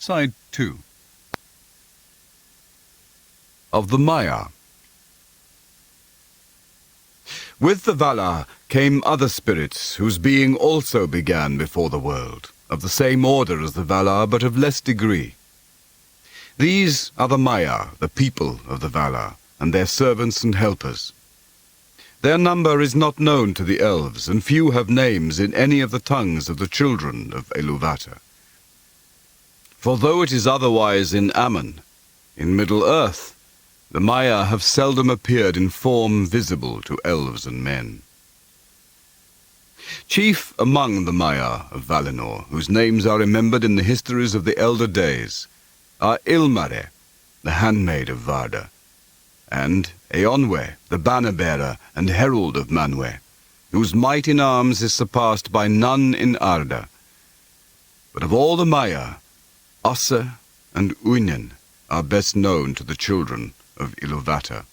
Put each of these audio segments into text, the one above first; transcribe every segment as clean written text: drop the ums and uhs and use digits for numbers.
Side 2. Of the Maiar. With the Valar came other spirits, whose being also began before the world, of the same order as the Valar, but of less degree. These are the Maiar, the people of the Valar, and their servants and helpers. Their number is not known to the elves, and few have names in any of the tongues of the children of Iluvatar. For though it is otherwise in Aman, in Middle-earth, the Maiar have seldom appeared in form visible to elves and men. Chief among the Maiar of Valinor, whose names are remembered in the histories of the elder days, are Ilmare, the handmaid of Varda, and Eonwe, the banner-bearer and herald of Manwe, whose might in arms is surpassed by none in Arda. But of all the Maiar, Osse and Uinen are best known to the children of Iluvatar.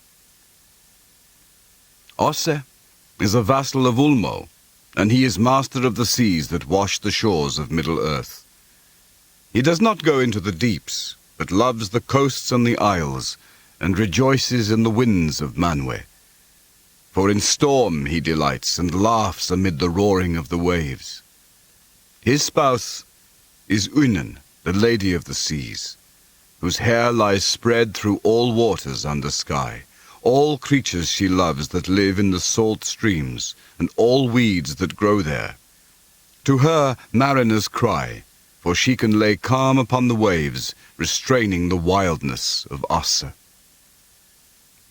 Osse is a vassal of Ulmo, and he is master of the seas that wash the shores of Middle-earth. He does not go into the deeps, but loves the coasts and the isles, and rejoices in the winds of Manwe. For in storm he delights, and laughs amid the roaring of the waves. His spouse is Uinen, the Lady of the Seas, whose hair lies spread through all waters under sky, all creatures she loves that live in the salt streams, and all weeds that grow there. To her mariners cry, for she can lay calm upon the waves, restraining the wildness of Osse.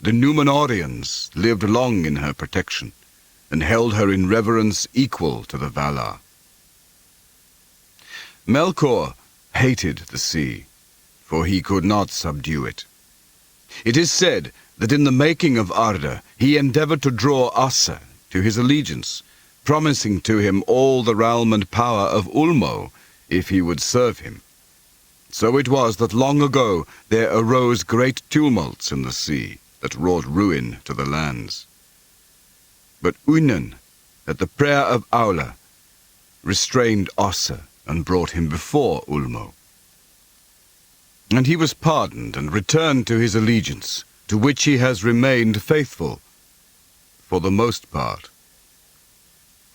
The Númenóreans lived long in her protection, and held her in reverence equal to the Valar. Melkor hated the sea, for he could not subdue it. It is said that in the making of Arda he endeavored to draw Osse to his allegiance, promising to him all the realm and power of Ulmo if he would serve him. So it was that long ago there arose great tumults in the sea that wrought ruin to the lands. But Uinen, at the prayer of Aula, restrained Osse and brought him before Ulmo. And he was pardoned and returned to his allegiance, to which he has remained faithful, for the most part.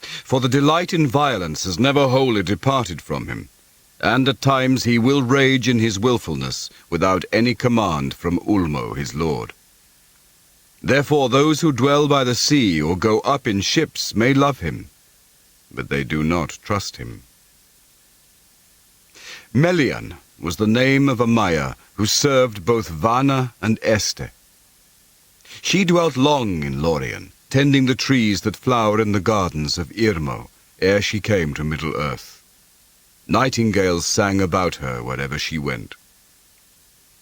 For the delight in violence has never wholly departed from him, and at times he will rage in his willfulness without any command from Ulmo his lord. Therefore those who dwell by the sea or go up in ships may love him, but they do not trust him. Melian was the name of a Maiar who served both Vanna and Este. She dwelt long in Lorien, tending the trees that flower in the gardens of Irmo, ere she came to Middle-earth. Nightingales sang about her wherever she went.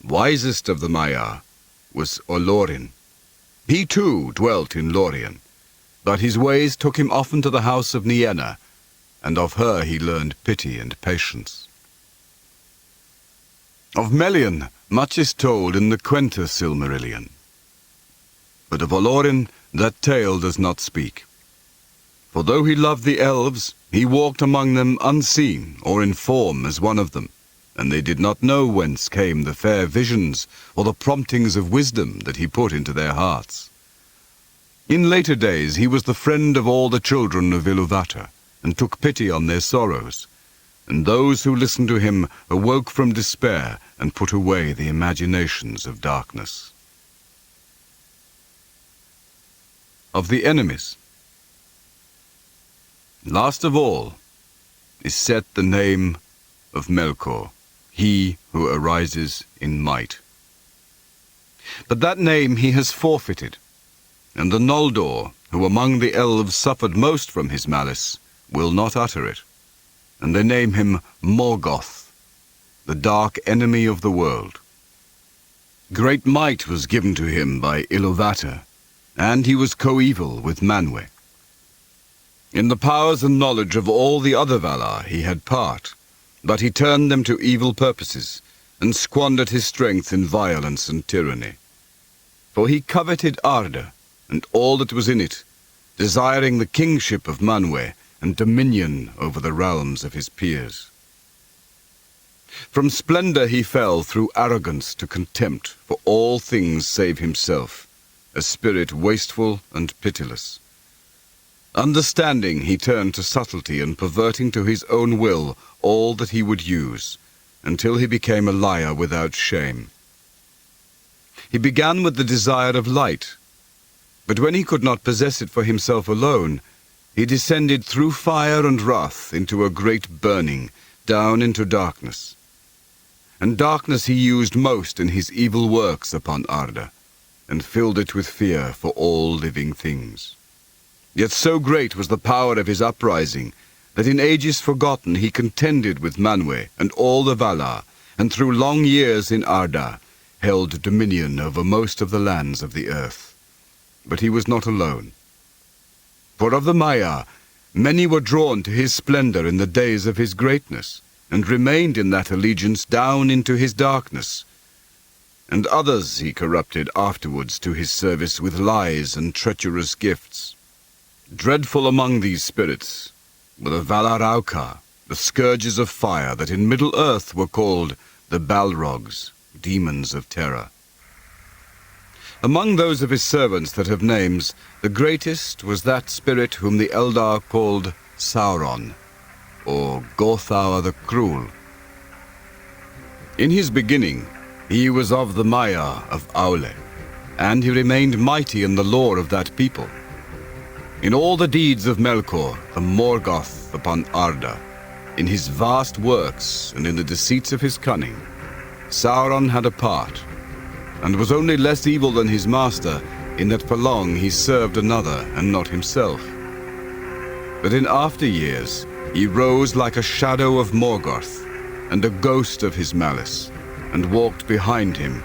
Wisest of the Maiar was Olurin. He too dwelt in Lorien, but his ways took him often to the house of Nienna, and of her he learned pity and patience. Of Melian much is told in the Quenta Silmarillion, but of Olurin that tale does not speak. For though he loved the elves, he walked among them unseen or in form as one of them, and they did not know whence came the fair visions or the promptings of wisdom that he put into their hearts. In later days he was the friend of all the children of Iluvatar, and took pity on their sorrows, and those who listened to him awoke from despair and put away the imaginations of darkness. Of the enemies. Last of all is set the name of Melkor, he who arises in might. But that name he has forfeited, and the Noldor, who among the elves suffered most from his malice, will not utter it, and they name him Morgoth, the dark enemy of the world. Great might was given to him by Iluvatar, and he was coeval with Manwe. In the powers and knowledge of all the other Valar he had part, but he turned them to evil purposes, and squandered his strength in violence and tyranny. For he coveted Arda, and all that was in it, desiring the kingship of Manwe, and dominion over the realms of his peers. From splendor he fell through arrogance to contempt for all things save himself, a spirit wasteful and pitiless. Understanding, he turned to subtlety and perverting to his own will all that he would use, until he became a liar without shame. He began with the desire of light, but when he could not possess it for himself alone, he descended through fire and wrath into a great burning, down into darkness. And darkness he used most in his evil works upon Arda, and filled it with fear for all living things. Yet so great was the power of his uprising, that in ages forgotten he contended with Manwe and all the Valar, and through long years in Arda held dominion over most of the lands of the earth. But he was not alone. For of the Maiar, many were drawn to his splendor in the days of his greatness, and remained in that allegiance down into his darkness. And others he corrupted afterwards to his service with lies and treacherous gifts. Dreadful among these spirits were the Valar, the scourges of fire that in Middle-earth were called the Balrogs, demons of terror. Among those of his servants that have names, the greatest was that spirit whom the Eldar called Sauron, or Gothaur the Cruel. In his beginning, he was of the Maiar of Aule, and he remained mighty in the lore of that people. In all the deeds of Melkor, the Morgoth upon Arda, in his vast works and in the deceits of his cunning, Sauron had a part, and was only less evil than his master, in that for long he served another and not himself. But in after years he rose like a shadow of Morgoth, and a ghost of his malice, and walked behind him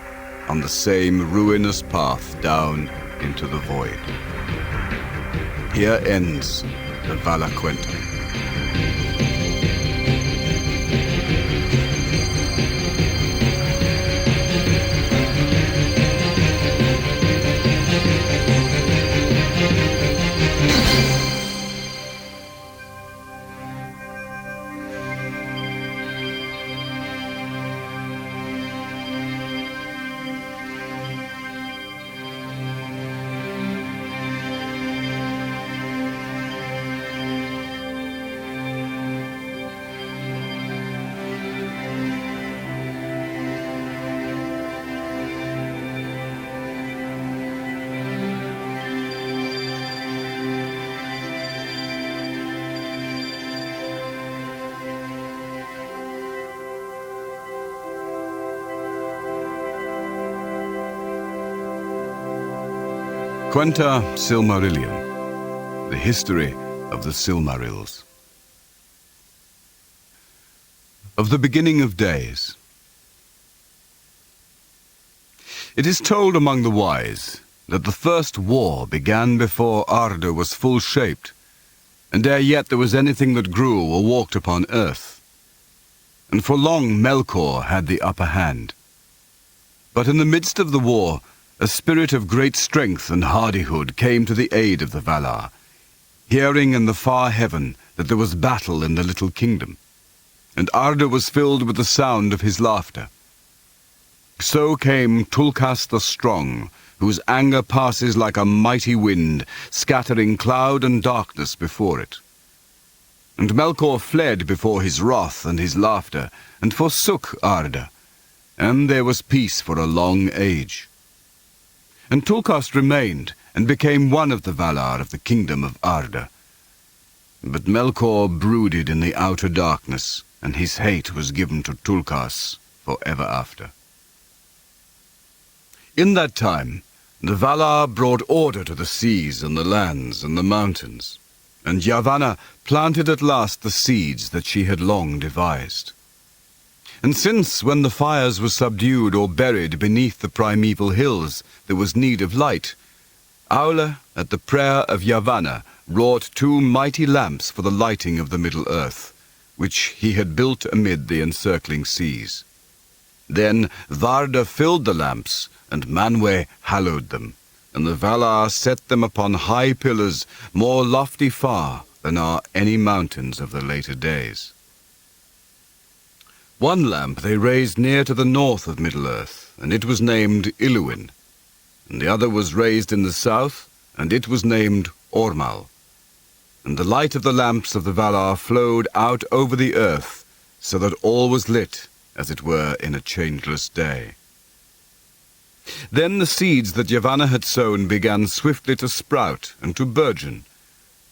on the same ruinous path down into the void. Here ends the Valar Quenta. Quenta Silmarillion, the history of the Silmarils. Of the beginning of days. It is told among the wise that the first war began before Arda was full-shaped, and ere yet there was anything that grew or walked upon earth. And for long Melkor had the upper hand. But in the midst of the war, a spirit of great strength and hardihood came to the aid of the Valar, hearing in the far heaven that there was battle in the little kingdom, and Arda was filled with the sound of his laughter. So came Tulkas the Strong, whose anger passes like a mighty wind, scattering cloud and darkness before it. And Melkor fled before his wrath and his laughter, and forsook Arda, and there was peace for a long age. And Tulkas remained, and became one of the Valar of the kingdom of Arda. But Melkor brooded in the outer darkness, and his hate was given to Tulkas for ever after. In that time, the Valar brought order to the seas and the lands and the mountains, and Yavanna planted at last the seeds that she had long devised. And since when the fires were subdued or buried beneath the primeval hills, there was need of light, Aule, at the prayer of Yavanna, wrought 2 mighty lamps for the lighting of the Middle Earth, which he had built amid the encircling seas. Then Varda filled the lamps, and Manwe hallowed them, and the Valar set them upon high pillars, more lofty far than are any mountains of the later days. One lamp they raised near to the north of Middle-earth, and it was named Iluin, and the other was raised in the south, and it was named Ormal. And the light of the lamps of the Valar flowed out over the earth, so that all was lit, as it were, in a changeless day. Then the seeds that Yavanna had sown began swiftly to sprout and to burgeon,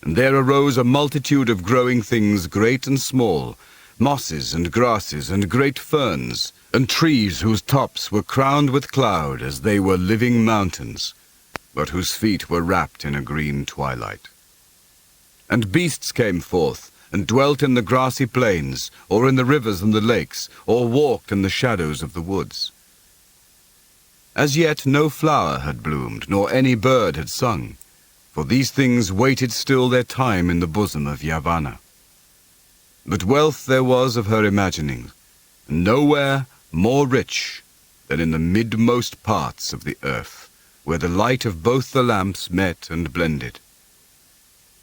and there arose a multitude of growing things great and small, mosses and grasses and great ferns, and trees whose tops were crowned with cloud as they were living mountains, but whose feet were wrapped in a green twilight. And beasts came forth, and dwelt in the grassy plains, or in the rivers and the lakes, or walked in the shadows of the woods. As yet no flower had bloomed, nor any bird had sung, for these things waited still their time in the bosom of Yavanna. But wealth there was of her imagining, and nowhere more rich than in the midmost parts of the earth, where the light of both the lamps met and blended.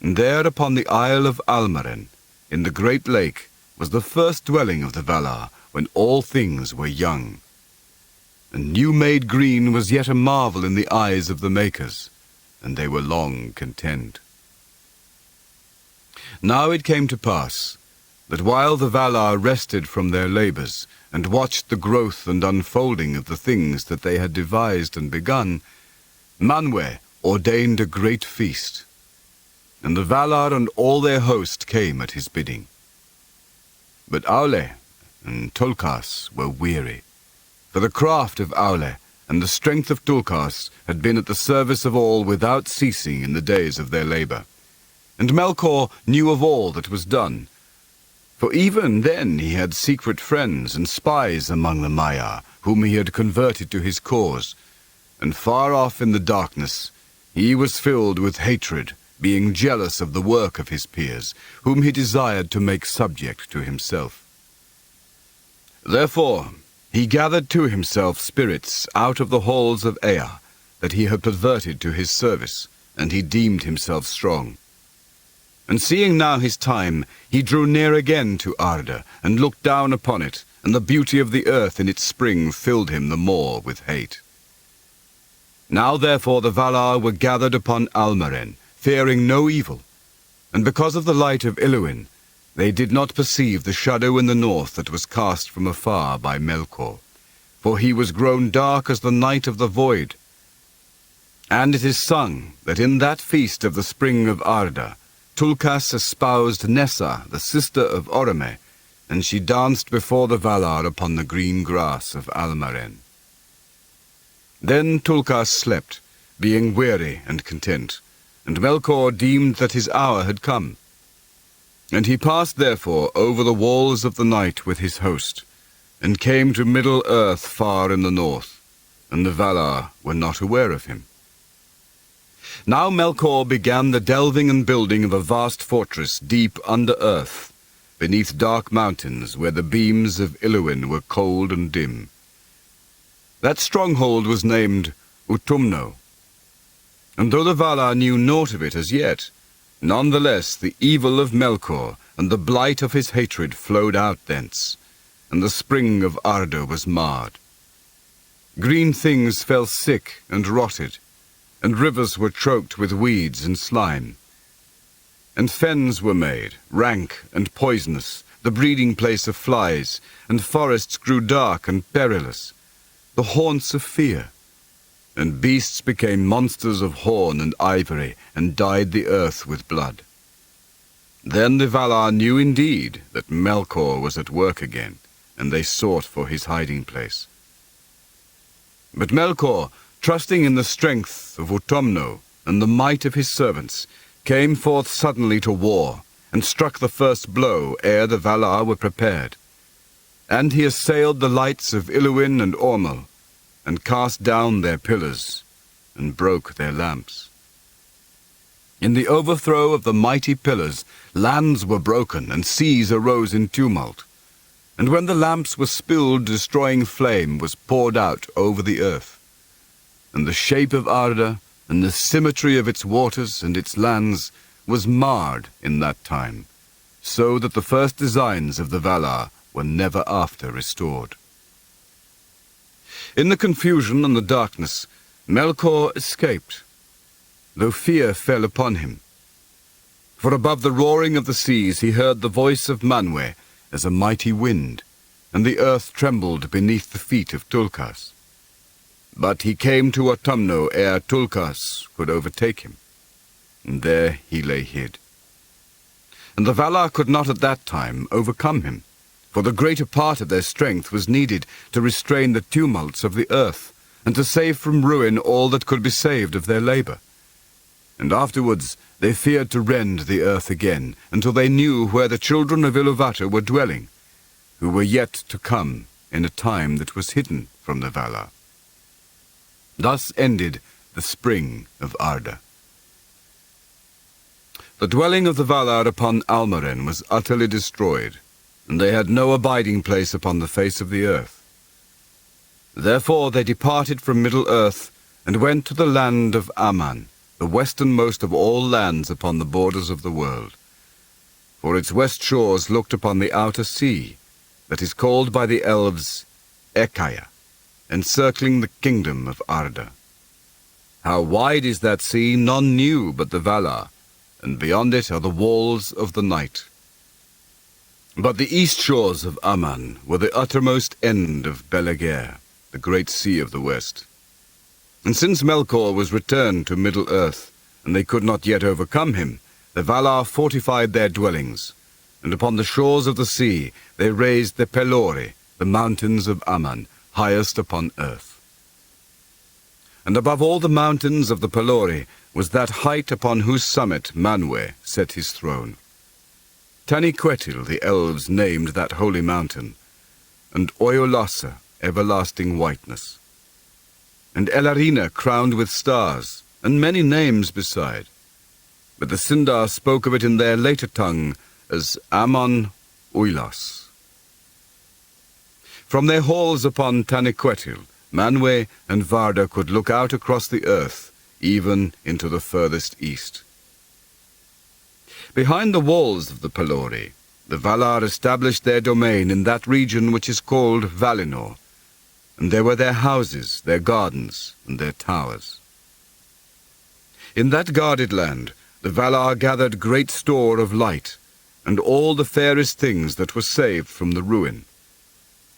And there upon the isle of Almaren, in the great lake, was the first dwelling of the Valar, when all things were young. And new-made green was yet a marvel in the eyes of the makers, and they were long content. Now it came to pass that while the Valar rested from their labours, and watched the growth and unfolding of the things that they had devised and begun, Manwe ordained a great feast, and the Valar and all their host came at his bidding. But Aule and Tulkas were weary, for the craft of Aule and the strength of Tulkas had been at the service of all without ceasing in the days of their labour. And Melkor knew of all that was done, for even then he had secret friends and spies among the Maiar, whom he had converted to his cause, and far off in the darkness he was filled with hatred, being jealous of the work of his peers, whom he desired to make subject to himself. Therefore he gathered to himself spirits out of the halls of Ea, that he had perverted to his service, and he deemed himself strong. And seeing now his time, he drew near again to Arda, and looked down upon it, and the beauty of the earth in its spring filled him the more with hate. Now therefore the Valar were gathered upon Almaren, fearing no evil, and because of the light of Iluin, they did not perceive the shadow in the north that was cast from afar by Melkor, for he was grown dark as the night of the void. And it is sung that in that feast of the spring of Arda, Tulkas espoused Nessa, the sister of Orome, and she danced before the Valar upon the green grass of Almaren. Then Tulkas slept, being weary and content, and Melkor deemed that his hour had come. And he passed therefore over the walls of the night with his host, and came to Middle-earth far in the north, and the Valar were not aware of him. Now Melkor began the delving and building of a vast fortress deep under earth, beneath dark mountains where the beams of Iluin were cold and dim. That stronghold was named Utumno, and though the Valar knew naught of it as yet, none the less the evil of Melkor and the blight of his hatred flowed out thence, and the spring of Arda was marred. Green things fell sick and rotted, and rivers were choked with weeds and slime. And fens were made, rank and poisonous, the breeding place of flies, and forests grew dark and perilous, the haunts of fear. And beasts became monsters of horn and ivory, and dyed the earth with blood. Then the Valar knew indeed that Melkor was at work again, and they sought for his hiding place. But Melkor, trusting in the strength of Utumno and the might of his servants, came forth suddenly to war, and struck the first blow ere the Valar were prepared. And he assailed the lights of Iluin and Ormal, and cast down their pillars, and broke their lamps. In the overthrow of the mighty pillars, lands were broken, and seas arose in tumult. And when the lamps were spilled, destroying flame was poured out over the earth. And the shape of Arda, and the symmetry of its waters and its lands, was marred in that time, so that the first designs of the Valar were never after restored. In the confusion and the darkness, Melkor escaped, though fear fell upon him. For above the roaring of the seas he heard the voice of Manwe as a mighty wind, and the earth trembled beneath the feet of Tulkas. But he came to Autumno ere Tulkas could overtake him, and there he lay hid. And the Valar could not at that time overcome him, for the greater part of their strength was needed to restrain the tumults of the earth, and to save from ruin all that could be saved of their labour. And afterwards they feared to rend the earth again, until they knew where the children of Iluvatar were dwelling, who were yet to come in a time that was hidden from the Valar. Thus ended the spring of Arda. The dwelling of the Valar upon Almaren was utterly destroyed, and they had no abiding place upon the face of the earth. Therefore they departed from Middle-earth, and went to the land of Aman, the westernmost of all lands upon the borders of the world. For its west shores looked upon the outer sea, that is called by the elves Ekaya, encircling the kingdom of Arda. How wide is that sea none knew but the Valar, and beyond it are the walls of the night. But the east shores of Aman were the uttermost end of Belegaer, the great sea of the west. And since Melkor was returned to Middle-earth, and they could not yet overcome him, the Valar fortified their dwellings, and upon the shores of the sea they raised the Pelori, the mountains of Aman, highest upon earth. And above all the mountains of the Pelori was that height upon whose summit Manwe set his throne. Taniquetil the elves named that holy mountain, and Oyolassa, everlasting whiteness. And Elarina crowned with stars, and many names beside. But the Sindar spoke of it in their later tongue as Amon Uilas. From their halls upon Taniquetil, Manwe and Varda could look out across the earth, even into the furthest east. Behind the walls of the Pelori, the Valar established their domain in that region which is called Valinor, and there were their houses, their gardens, and their towers. In that guarded land, the Valar gathered great store of light, and all the fairest things that were saved from the ruin.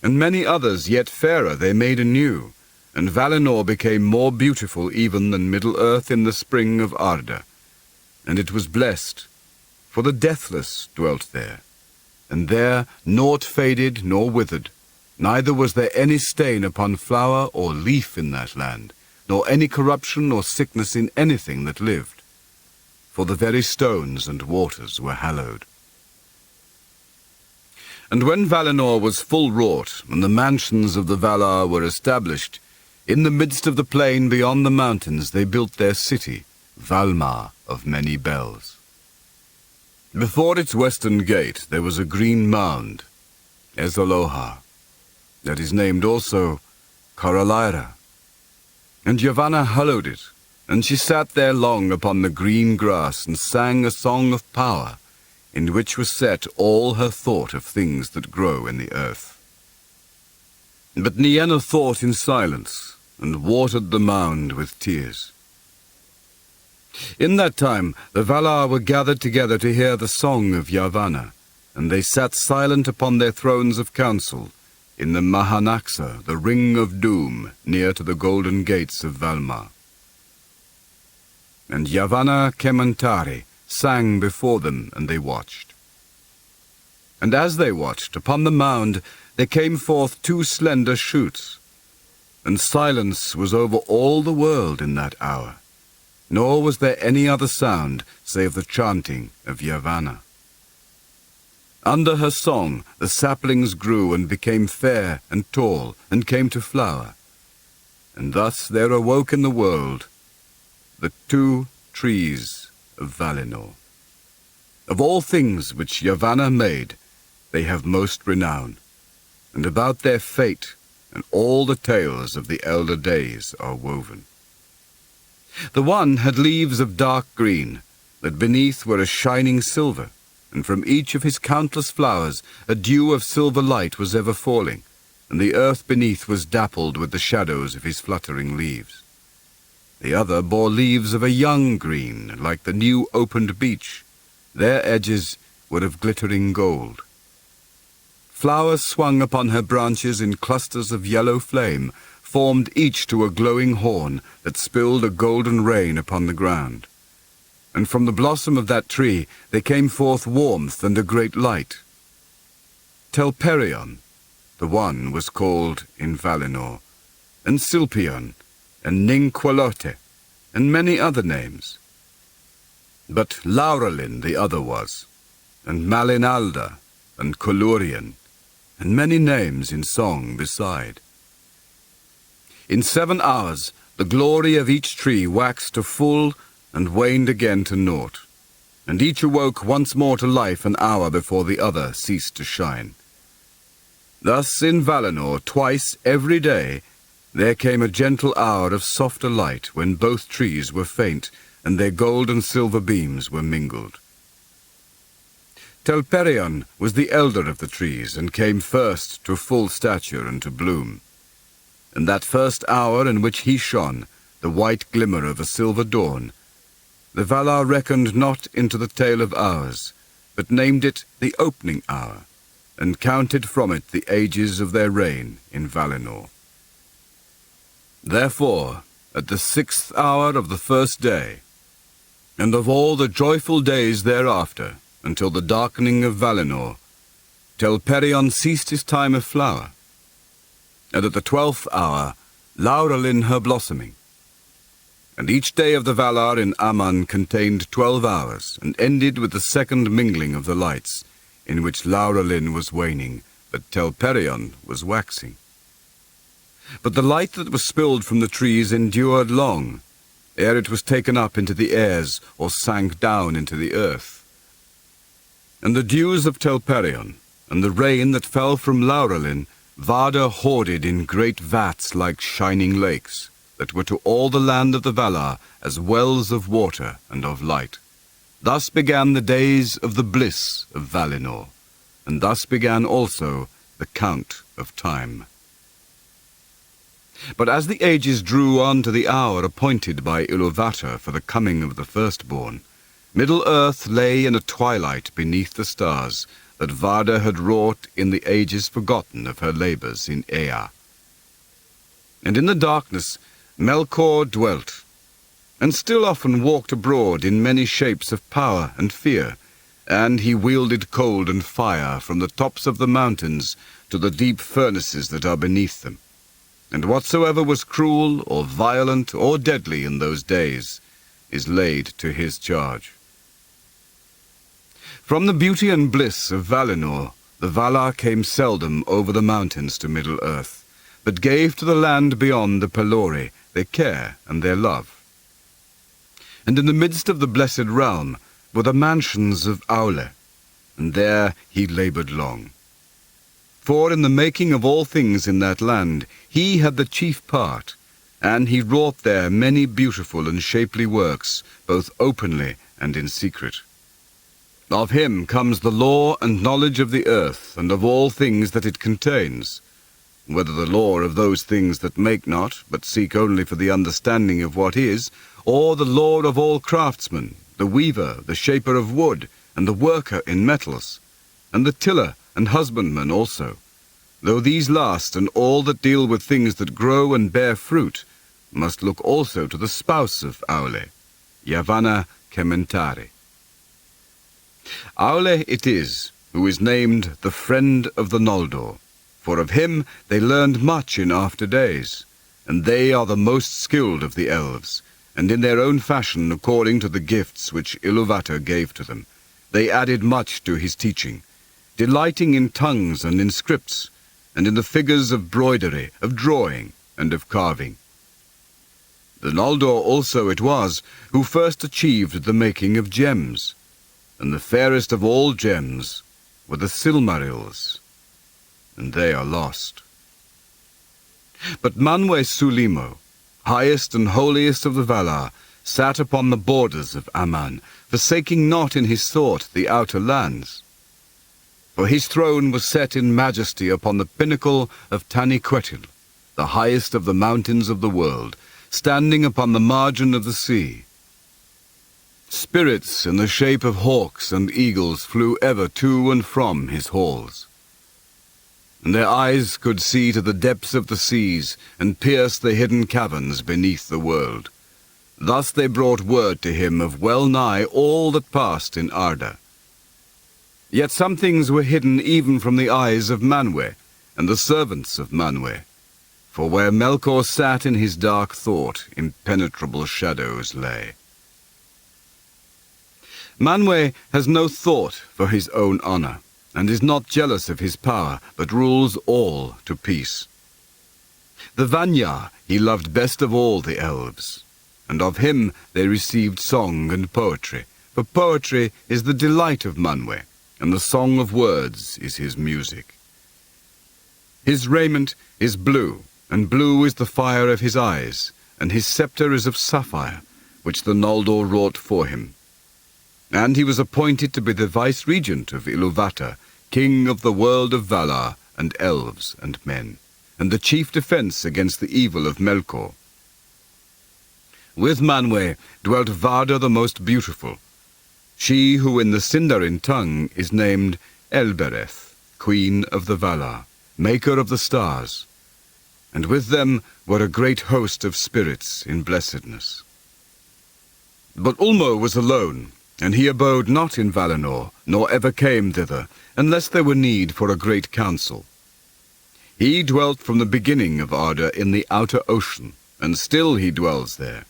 And many others yet fairer they made anew, and Valinor became more beautiful even than Middle-earth in the spring of Arda. And it was blessed, for the deathless dwelt there, and there naught faded nor withered, neither was there any stain upon flower or leaf in that land, nor any corruption or sickness in anything that lived, for the very stones and waters were hallowed. And when Valinor was full wrought, and the mansions of the Valar were established, in the midst of the plain beyond the mountains they built their city, Valmar of many bells. Before its western gate there was a green mound, Ezaloha, that is named also Karalaira. And Yavanna hallowed it, and she sat there long upon the green grass, and sang a song of power, in which was set all her thought of things that grow in the earth. But Nienna thought in silence, and watered the mound with tears. In that time the Valar were gathered together to hear the song of Yavanna, and they sat silent upon their thrones of council, in the Mahanaxa, the ring of doom, near to the golden gates of Valmar. And Yavanna Kementari sang before them, and they watched. And as they watched, upon the mound there came forth two slender shoots, and silence was over all the world in that hour, nor was there any other sound save the chanting of Yavanna. Under her song the saplings grew and became fair and tall, and came to flower, and thus there awoke in the world the two trees of Valinor. Of all things which Yavanna made, they have most renown, and about their fate and all the tales of the elder days are woven. The one had leaves of dark green, that beneath were a shining silver, and from each of his countless flowers a dew of silver light was ever falling, and the earth beneath was dappled with the shadows of his fluttering leaves. The other bore leaves of a young green, like the new opened beech. Their edges were of glittering gold. Flowers swung upon her branches in clusters of yellow flame, formed each to a glowing horn that spilled a golden rain upon the ground. And from the blossom of that tree there came forth warmth and a great light. Telperion, the one was called in Valinor, and Silpion, and Ninqualote, and many other names. But Laurelin the other was, and Malinalda, and Colurian, and many names in song beside. In 7 hours the glory of each tree waxed to full and waned again to naught, and each awoke once more to life an hour before the other ceased to shine. Thus in Valinor twice every day there came a gentle hour of softer light when both trees were faint and their gold and silver beams were mingled. Telperion was the elder of the trees and came first to full stature and to bloom. And that first hour in which he shone, the white glimmer of a silver dawn, the Valar reckoned not into the tale of hours, but named it the opening hour, and counted from it the ages of their reign in Valinor. Therefore, at the 6th hour of the first day, and of all the joyful days thereafter, until the darkening of Valinor, Telperion ceased his time of flower, and at the 12th hour, Laurelin her blossoming. And each day of the Valar in Aman contained 12 hours, and ended with the second mingling of the lights, in which Laurelin was waning, but Telperion was waxing. But the light that was spilled from the trees endured long, ere it was taken up into the airs, or sank down into the earth. And the dews of Telperion, and the rain that fell from Laurelin, Varda hoarded in great vats like shining lakes, that were to all the land of the Valar as wells of water and of light. Thus began the days of the bliss of Valinor, and thus began also the count of time. But as the ages drew on to the hour appointed by Iluvatar for the coming of the firstborn, Middle-earth lay in a twilight beneath the stars that Varda had wrought in the ages forgotten of her labours in Ea. And in the darkness Melkor dwelt, and still often walked abroad in many shapes of power and fear, and he wielded cold and fire from the tops of the mountains to the deep furnaces that are beneath them. And whatsoever was cruel or violent or deadly in those days is laid to his charge. From the beauty and bliss of Valinor, the Valar came seldom over the mountains to Middle-earth, but gave to the land beyond the Pelori their care and their love. And in the midst of the blessed realm were the mansions of Aule, and there he laboured long. For in the making of all things in that land he had the chief part, and he wrought there many beautiful and shapely works, both openly and in secret. Of him comes the lore and knowledge of the earth, and of all things that it contains, whether the lore of those things that make not, but seek only for the understanding of what is, or the lore of all craftsmen, the weaver, the shaper of wood, and the worker in metals, and the tiller and husbandman also, though these last and all that deal with things that grow and bear fruit must look also to the spouse of Aule, Yavanna Kementari. Aule it is who is named the friend of the Noldor, for of him they learned much in after days, and they are the most skilled of the elves, and in their own fashion according to the gifts which Iluvatar gave to them, they added much to his teaching, delighting in tongues and in scripts, and in the figures of broidery, of drawing, and of carving. The Noldor also it was who first achieved the making of gems, and the fairest of all gems were the silmarillions, and they are lost. But Manwe Sulimo, highest and holiest of the Valar, sat upon the borders of Aman, forsaking not in his thought the outer lands. For his throne was set in majesty upon the pinnacle of Taniquetil, the highest of the mountains of the world, standing upon the margin of the sea. Spirits in the shape of hawks and eagles flew ever to and from his halls. And their eyes could see to the depths of the seas and pierce the hidden caverns beneath the world. Thus they brought word to him of well nigh all that passed in Arda. Yet some things were hidden even from the eyes of Manwe and the servants of Manwe. For where Melkor sat in his dark thought, impenetrable shadows lay. Manwe has no thought for his own honor, and is not jealous of his power, but rules all to peace. The Vanyar he loved best of all the elves, and of him they received song and poetry, for poetry is the delight of Manwe, and the song of words is his music. His raiment is blue, and blue is the fire of his eyes, and his scepter is of sapphire, which the Noldor wrought for him. And he was appointed to be the vice-regent of Iluvatar, king of the world of Valar and Elves and Men, and the chief defence against the evil of Melkor. With Manwe dwelt Varda the most beautiful, she who in the Sindarin tongue is named Elbereth, queen of the Valar, maker of the stars, and with them were a great host of spirits in blessedness. But Ulmo was alone, and he abode not in Valinor, nor ever came thither, unless there were need for a great council. He dwelt from the beginning of Arda in the outer ocean, and still he dwells there.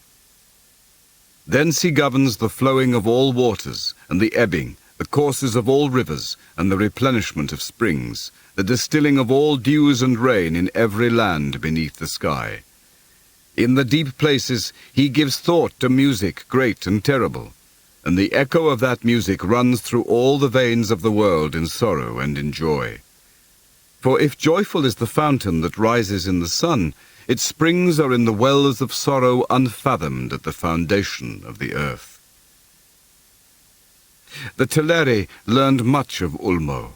Thence he governs the flowing of all waters, and the ebbing, the courses of all rivers, and the replenishment of springs, the distilling of all dews and rain in every land beneath the sky. In the deep places he gives thought to music great and terrible, and the echo of that music runs through all the veins of the world in sorrow and in joy. For if joyful is the fountain that rises in the sun, its springs are in the wells of sorrow unfathomed at the foundation of the earth. The Teleri learned much of Ulmo,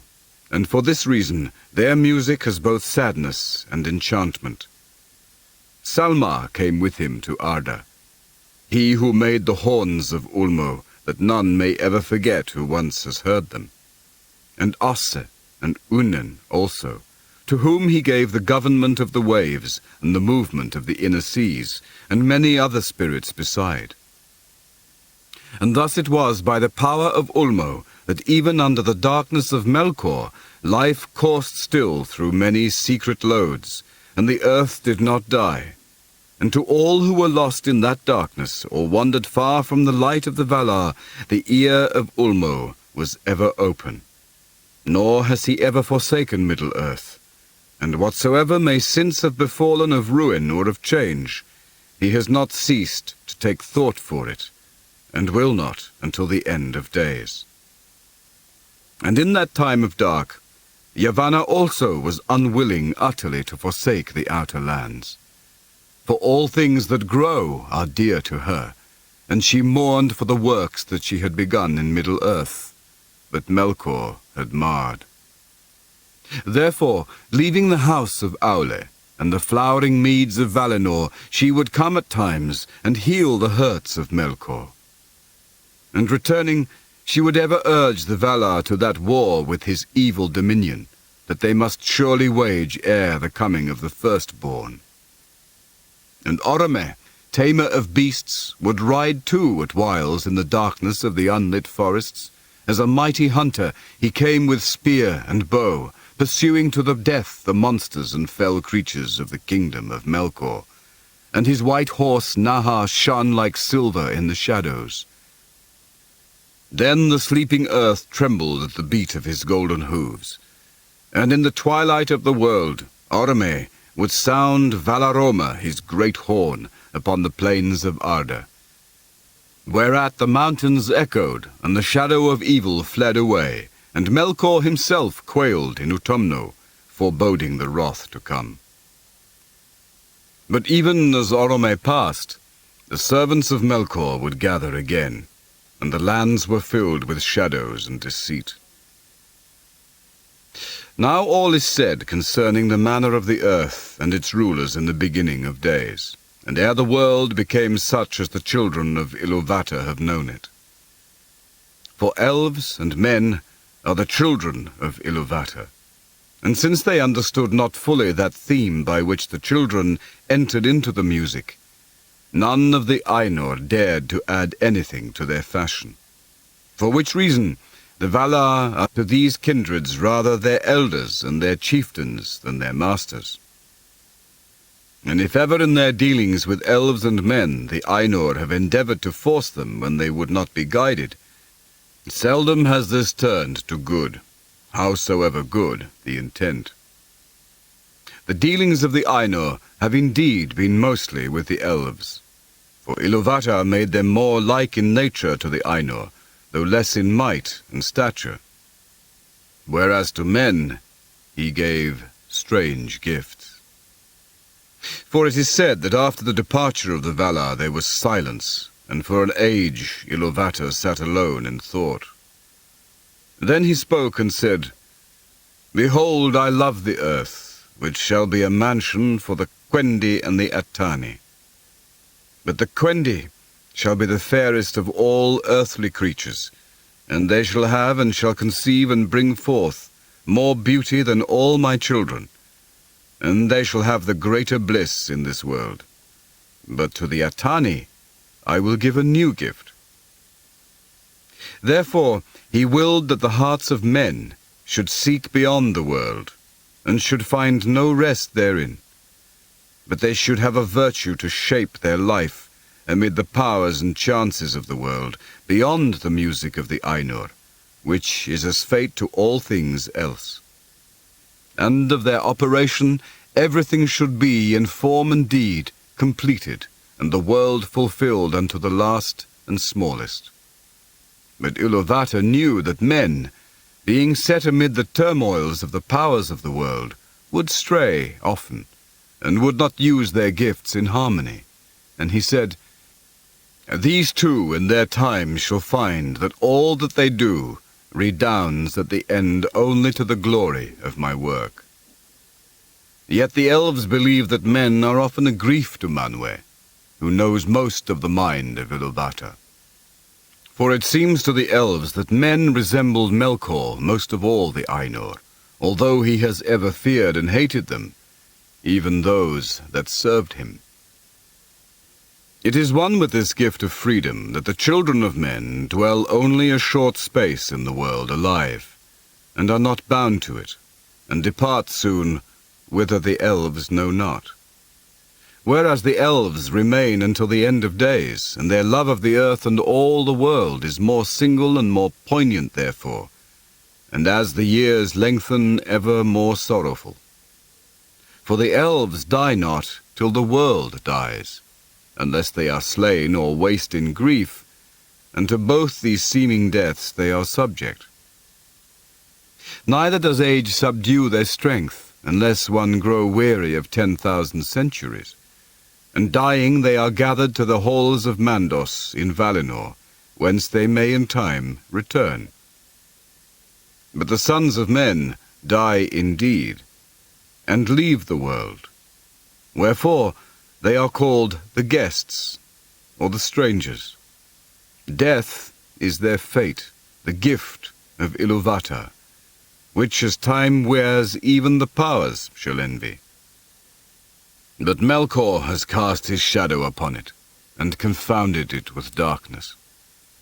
and for this reason their music has both sadness and enchantment. Salmar came with him to Arda, he who made the horns of Ulmo, that none may ever forget who once has heard them, and Osse and Unen also, to whom he gave the government of the waves and the movement of the inner seas, and many other spirits beside. And thus it was by the power of Ulmo that even under the darkness of Melkor, life coursed still through many secret lodes, and the earth did not die. And to all who were lost in that darkness, or wandered far from the light of the Valar, the ear of Ulmo was ever open. Nor has he ever forsaken Middle-earth, and whatsoever may since have befallen of ruin or of change, he has not ceased to take thought for it, and will not until the end of days. And in that time of dark, Yavanna also was unwilling utterly to forsake the outer lands. For all things that grow are dear to her, and she mourned for the works that she had begun in Middle-earth, but Melkor had marred. Therefore, leaving the house of Aule and the flowering meads of Valinor, she would come at times and heal the hurts of Melkor. And returning, she would ever urge the Valar to that war with his evil dominion, that they must surely wage ere the coming of the firstborn. And Orome, tamer of beasts, would ride too at whiles in the darkness of the unlit forests. As a mighty hunter, he came with spear and bow, pursuing to the death the monsters and fell creatures of the kingdom of Melkor. And his white horse Nahar shone like silver in the shadows. Then the sleeping earth trembled at the beat of his golden hooves. And in the twilight of the world, Orome would sound Valaroma his great horn upon the plains of Arda, whereat the mountains echoed, and the shadow of evil fled away, and Melkor himself quailed in Utumno, foreboding the wrath to come. But even as Orome passed, the servants of Melkor would gather again, and the lands were filled with shadows and deceit. Now all is said concerning the manner of the earth and its rulers in the beginning of days, and ere the world became such as the children of Iluvatar have known it. For elves and men are the children of Iluvatar, and since they understood not fully that theme by which the children entered into the music, none of the Ainur dared to add anything to their fashion. For which reason the Valar are to these kindreds rather their elders and their chieftains than their masters. And if ever in their dealings with elves and men the Ainur have endeavoured to force them when they would not be guided, seldom has this turned to good, howsoever good the intent. The dealings of the Ainur have indeed been mostly with the elves, for Iluvatar made them more like in nature to the Ainur, though less in might and stature. Whereas to men he gave strange gifts. For it is said that after the departure of the Valar there was silence, and for an age Iluvatar sat alone in thought. Then he spoke and said, "Behold, I love the earth, which shall be a mansion for the Quendi and the Atani. But the Quendi shall be the fairest of all earthly creatures, and they shall have and shall conceive and bring forth more beauty than all my children, and they shall have the greater bliss in this world. But to the Atani I will give a new gift." Therefore he willed that the hearts of men should seek beyond the world, and should find no rest therein, but they should have a virtue to shape their life amid the powers and chances of the world, beyond the music of the Ainur, which is as fate to all things else. And of their operation everything should be in form and deed completed, and the world fulfilled unto the last and smallest. But Iluvatar knew that men, being set amid the turmoils of the powers of the world, would stray often, and would not use their gifts in harmony. And he said, "These two in their time shall find that all that they do redounds at the end only to the glory of my work." Yet the elves believe that men are often a grief to Manwe, who knows most of the mind of Iluvatar. For it seems to the elves that men resembled Melkor most of all the Ainur, although he has ever feared and hated them, even those that served him. It is one with this gift of freedom that the children of men dwell only a short space in the world alive, and are not bound to it, and depart soon whither the elves know not. Whereas the elves remain until the end of days, and their love of the earth and all the world is more single and more poignant therefore, and as the years lengthen ever more sorrowful. For the elves die not till the world dies, unless they are slain or waste in grief, and to both these seeming deaths they are subject. Neither does age subdue their strength, unless one grow weary of 10,000 centuries, and dying they are gathered to the halls of Mandos in Valinor, whence they may in time return. But the sons of men die indeed, and leave the world, wherefore they are called the guests, or the strangers. Death is their fate, the gift of Iluvatar, which as time wears even the powers shall envy. But Melkor has cast his shadow upon it, and confounded it with darkness,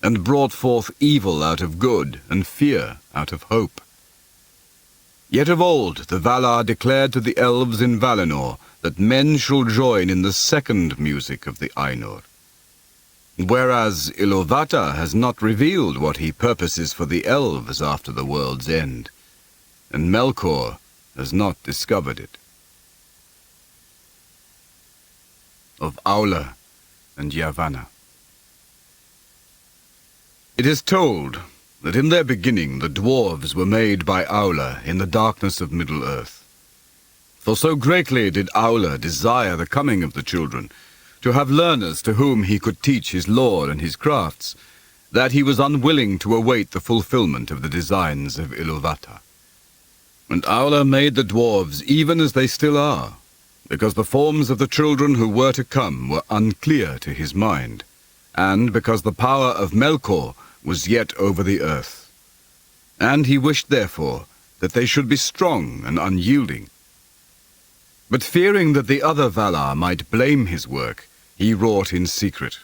and brought forth evil out of good, and fear out of hope. Yet of old the Valar declared to the elves in Valinor that men shall join in the second music of the Ainur. Whereas Iluvatar has not revealed what he purposes for the elves after the world's end, and Melkor has not discovered it. Of Aula and Yavanna. It is told that in their beginning the Dwarves were made by Aula in the darkness of Middle-earth. For so greatly did Aula desire the coming of the children, to have learners to whom he could teach his lore and his crafts, that he was unwilling to await the fulfillment of the designs of Iluvatar. And Aula made the dwarves even as they still are, because the forms of the children who were to come were unclear to his mind, and because the power of Melkor was yet over the earth. And he wished, therefore, that they should be strong and unyielding. But fearing that the other Valar might blame his work, he wrought in secret,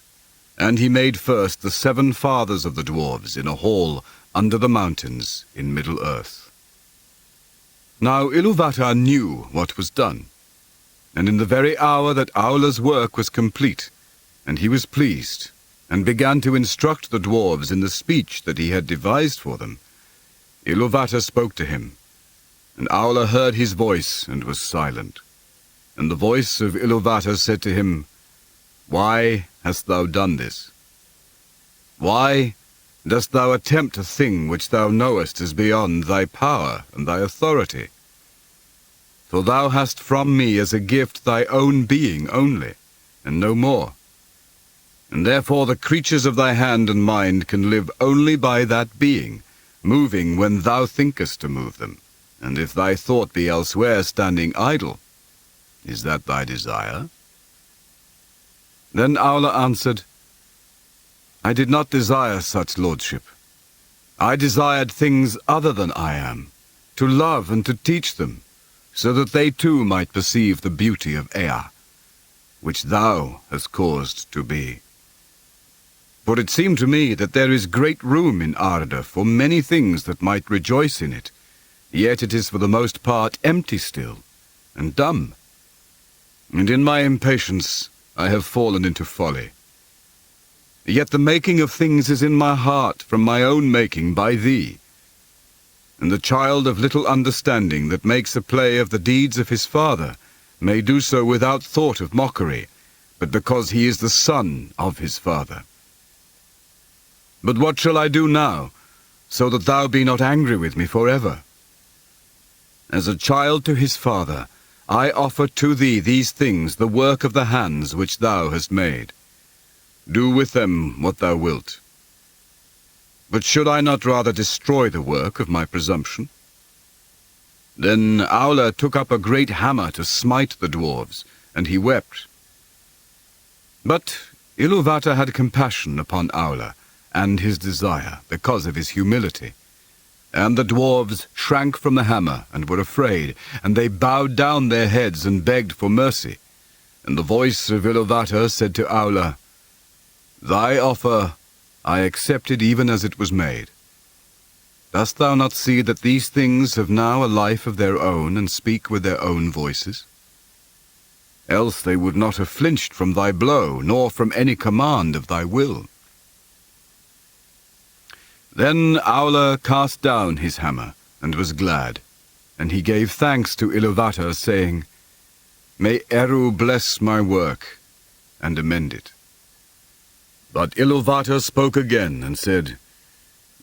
and he made first the 7 fathers of the dwarves in a hall under the mountains in Middle-earth. Now Iluvatar knew what was done, and in the very hour that Aula's work was complete, and he was pleased, and began to instruct the dwarves in the speech that he had devised for them, Iluvatar spoke to him, and Aula heard his voice and was silent. And the voice of Iluvatar said to him, "Why hast thou done this? Why dost thou attempt a thing which thou knowest is beyond thy power and thy authority? For thou hast from me as a gift thy own being only, and no more. And therefore the creatures of thy hand and mind can live only by that being, moving when thou thinkest to move them, and if thy thought be elsewhere standing idle, is that thy desire?" Then Aula answered, "I did not desire such lordship. I desired things other than I am, to love and to teach them, so that they too might perceive the beauty of Ea, which thou hast caused to be. For it seemed to me that there is great room in Arda for many things that might rejoice in it, yet it is for the most part empty still, and dumb. And in my impatience I have fallen into folly. Yet the making of things is in my heart from my own making by thee. And the child of little understanding that makes a play of the deeds of his father may do so without thought of mockery, but because he is the son of his father. But what shall I do now, so that thou be not angry with me forever? As a child to his father, I offer to thee these things, the work of the hands which thou hast made. Do with them what thou wilt. But should I not rather destroy the work of my presumption?" Then Aula took up a great hammer to smite the dwarves, and he wept. But Iluvatar had compassion upon Aula and his desire, because of his humility. And the dwarves shrank from the hammer and were afraid, and they bowed down their heads and begged for mercy. And the voice of Iluvatar said to Aula, "Thy offer I accepted even as it was made. Dost thou not see that these things have now a life of their own and speak with their own voices? Else they would not have flinched from thy blow, nor from any command of thy will." Then Aula cast down his hammer, and was glad, and he gave thanks to Iluvatar, saying, "May Eru bless my work, and amend it." But Iluvatar spoke again, and said,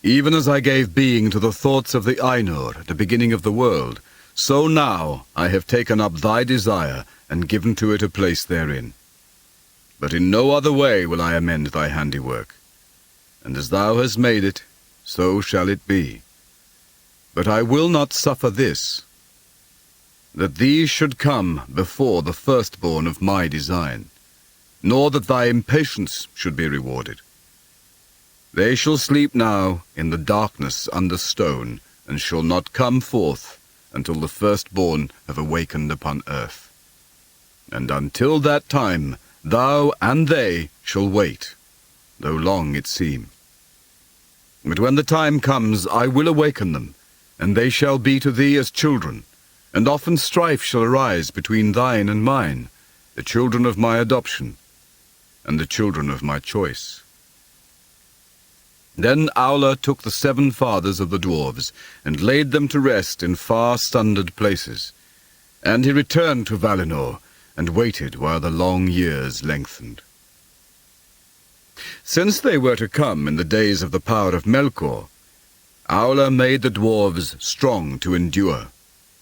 "Even as I gave being to the thoughts of the Ainur at the beginning of the world, so now I have taken up thy desire, and given to it a place therein. But in no other way will I amend thy handiwork, and as thou hast made it, so shall it be. But I will not suffer this, that these should come before the firstborn of my design, nor that thy impatience should be rewarded. They shall sleep now in the darkness under stone, and shall not come forth until the firstborn have awakened upon earth. And until that time thou and they shall wait, though long it seem. But when the time comes, I will awaken them, and they shall be to thee as children, and often strife shall arise between thine and mine, the children of my adoption, and the children of my choice." Then Aula took the 7 fathers of the dwarves, and laid them to rest in far sundered places, and he returned to Valinor, and waited while the long years lengthened. Since they were to come in the days of the power of Melkor, Aula made the dwarves strong to endure.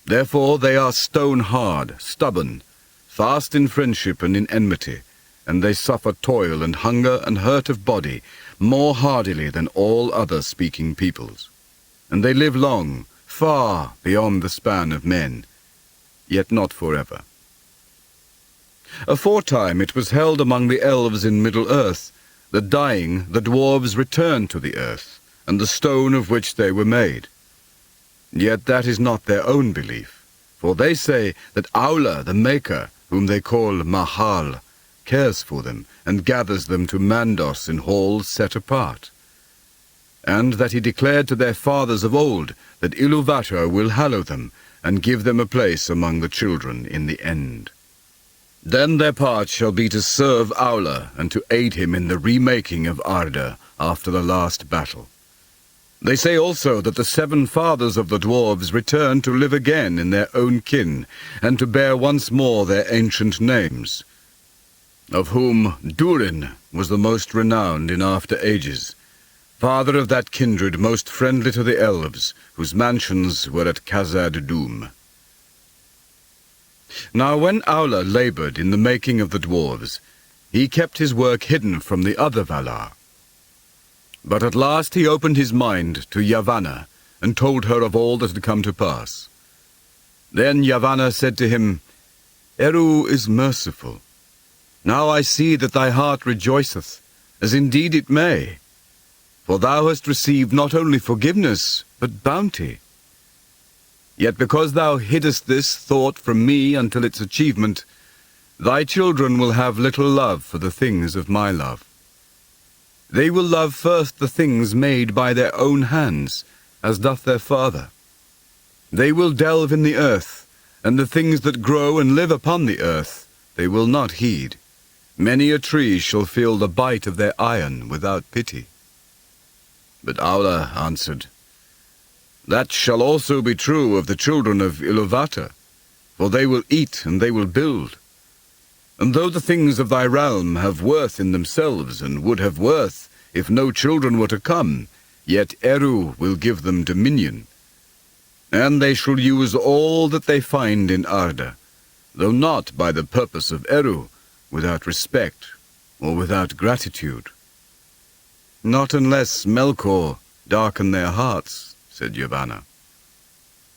Therefore they are stone-hard, stubborn, fast in friendship and in enmity, and they suffer toil and hunger and hurt of body more hardily than all other speaking peoples. And they live long, far beyond the span of men, yet not forever. Aforetime it was held among the elves in Middle-earth that dying the dwarves returned to the earth, and the stone of which they were made. Yet that is not their own belief, for they say that Aula the Maker, whom they call Mahal, cares for them and gathers them to Mandos in halls set apart, and that he declared to their fathers of old that Iluvatar will hallow them and give them a place among the children in the end. Then their part shall be to serve Aula and to aid him in the remaking of Arda after the last battle. They say also that the 7 fathers of the dwarves return to live again in their own kin, and to bear once more their ancient names, of whom Durin was the most renowned in after ages, father of that kindred most friendly to the elves, whose mansions were at Khazad-dûm. Now when Aula laboured in the making of the dwarves, he kept his work hidden from the other Valar. But at last he opened his mind to Yavanna, and told her of all that had come to pass. Then Yavanna said to him, Eru is merciful. Now I see that thy heart rejoiceth, as indeed it may, for thou hast received not only forgiveness, but bounty. Yet because thou hiddest this thought from me until its achievement, thy children will have little love for the things of my love. They will love first the things made by their own hands, as doth their father. They will delve in the earth, and the things that grow and live upon the earth they will not heed. Many a tree shall feel the bite of their iron without pity. But Aula answered, That shall also be true of the children of Iluvatar, for they will eat and they will build. And though the things of thy realm have worth in themselves, and would have worth if no children were to come, yet Eru will give them dominion. And they shall use all that they find in Arda, though not by the purpose of Eru, without respect or without gratitude. Not unless Melkor darken their hearts, said Yavanna.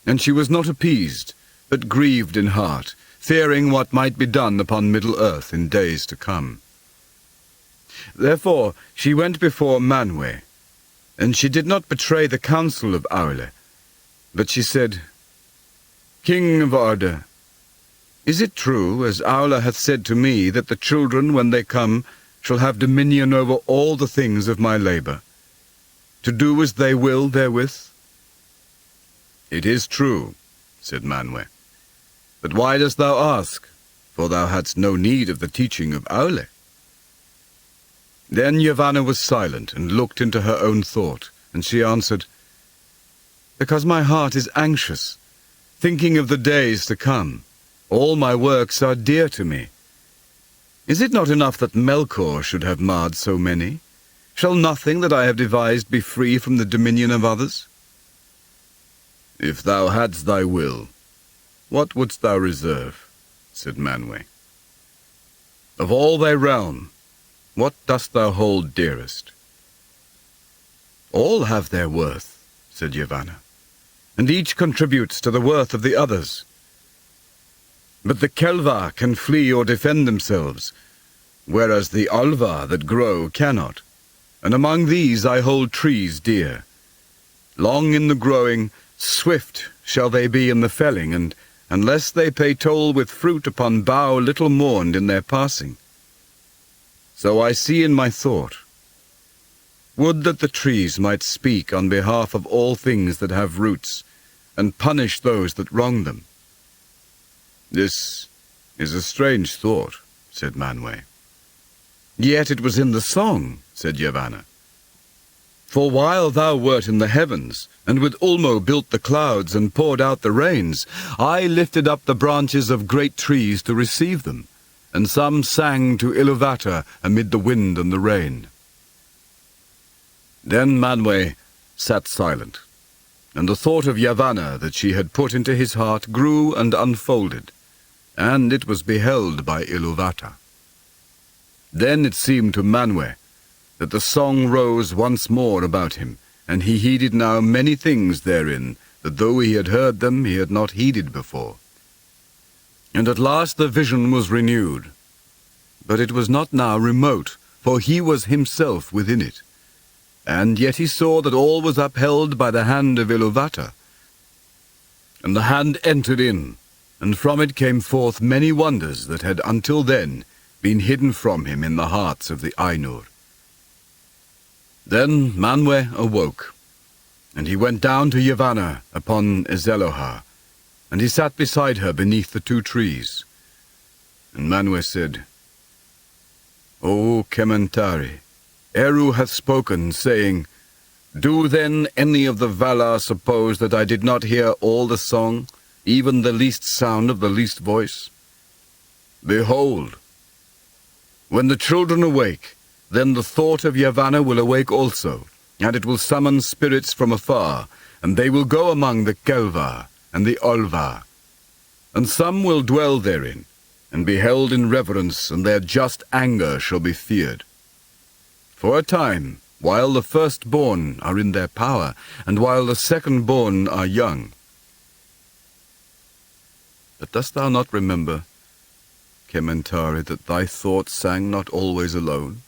And she was not appeased, but grieved in heart, fearing what might be done upon Middle-earth in days to come. Therefore she went before Manwe, and she did not betray the counsel of Aule, but she said, King of Arda, is it true, as Aule hath said to me, that the children, when they come, shall have dominion over all the things of my labour, to do as they will therewith? It is true, said Manwe. But why dost thou ask? For thou hadst no need of the teaching of Aule. Then Yavanna was silent and looked into her own thought, and she answered, Because my heart is anxious, thinking of the days to come. All my works are dear to me. Is it not enough that Melkor should have marred so many? Shall nothing that I have devised be free from the dominion of others? If thou hadst thy will, what wouldst thou reserve? Said Manwe. Of all thy realm, what dost thou hold dearest? All have their worth, said Yavanna, and each contributes to the worth of the others. But the Kelva can flee or defend themselves, whereas the Alva that grow cannot, and among these I hold trees dear. Long in the growing, swift shall they be in the felling, and unless they pay toll with fruit upon bough little mourned in their passing. So I see in my thought. Would that the trees might speak on behalf of all things that have roots, and punish those that wrong them. This is a strange thought, said Manwe. Yet it was in the song, said Yavanna. For while thou wert in the heavens, and with Ulmo built the clouds and poured out the rains, I lifted up the branches of great trees to receive them, and some sang to Iluvatar amid the wind and the rain. Then Manwe sat silent, and the thought of Yavanna that she had put into his heart grew and unfolded, and it was beheld by Iluvatar. Then it seemed to Manwe that the song rose once more about him, and he heeded now many things therein, that though he had heard them, he had not heeded before. And at last the vision was renewed, but it was not now remote, for he was himself within it. And yet he saw that all was upheld by the hand of Iluvatar. And the hand entered in, and from it came forth many wonders that had until then been hidden from him in the hearts of the Ainur. Then Manwe awoke, and he went down to Yavanna upon Ezelohar, and he sat beside her beneath the 2 trees. And Manwe said, O Kementari, Eru hath spoken, saying, Do then any of the Valar suppose that I did not hear all the song, even the least sound of the least voice? Behold, when the children awake, then the thought of Yavanna will awake also, and it will summon spirits from afar, and they will go among the Kelvar and the Olvar. And some will dwell therein, and be held in reverence, and their just anger shall be feared. For a time, while the firstborn are in their power, and while the secondborn are young. But dost thou not remember, Kementari, that thy thought sang not always alone?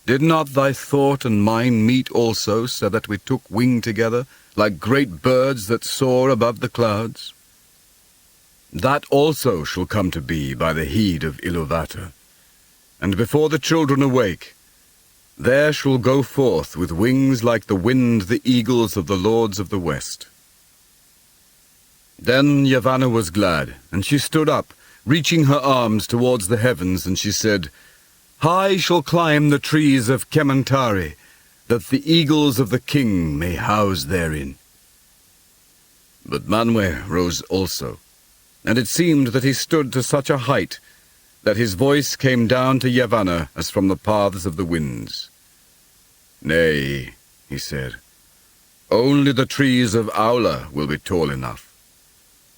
Did not thy thought and mine meet also, so that we took wing together, like great birds that soar above the clouds? That also shall come to be by the heed of Iluvatar. And before the children awake, there shall go forth with wings like the wind the eagles of the lords of the west. Then Yavanna was glad, and she stood up, reaching her arms towards the heavens, and she said, High shall climb the trees of Kementari, that the eagles of the king may house therein. But Manwe rose also, and it seemed that he stood to such a height that his voice came down to Yavanna as from the paths of the winds. Nay, he said, only the trees of Aula will be tall enough.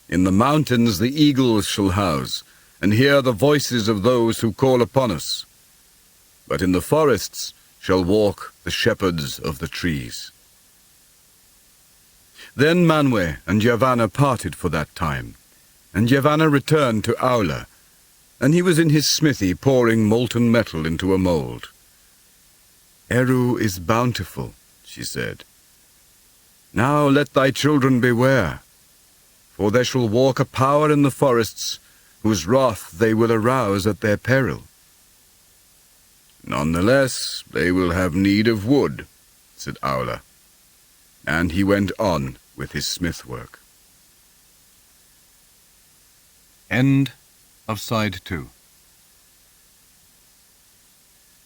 In the mountains the eagles shall house, and hear the voices of those who call upon us. But in the forests shall walk the shepherds of the trees. Then Manwe and Yavanna parted for that time, and Yavanna returned to Aula, and he was in his smithy pouring molten metal into a mould. Eru is bountiful, she said. Now let thy children beware, for there shall walk a power in the forests, whose wrath they will arouse at their peril. None the less they will have need of wood, said Aula, and he went on with his smithwork. End of Side 2.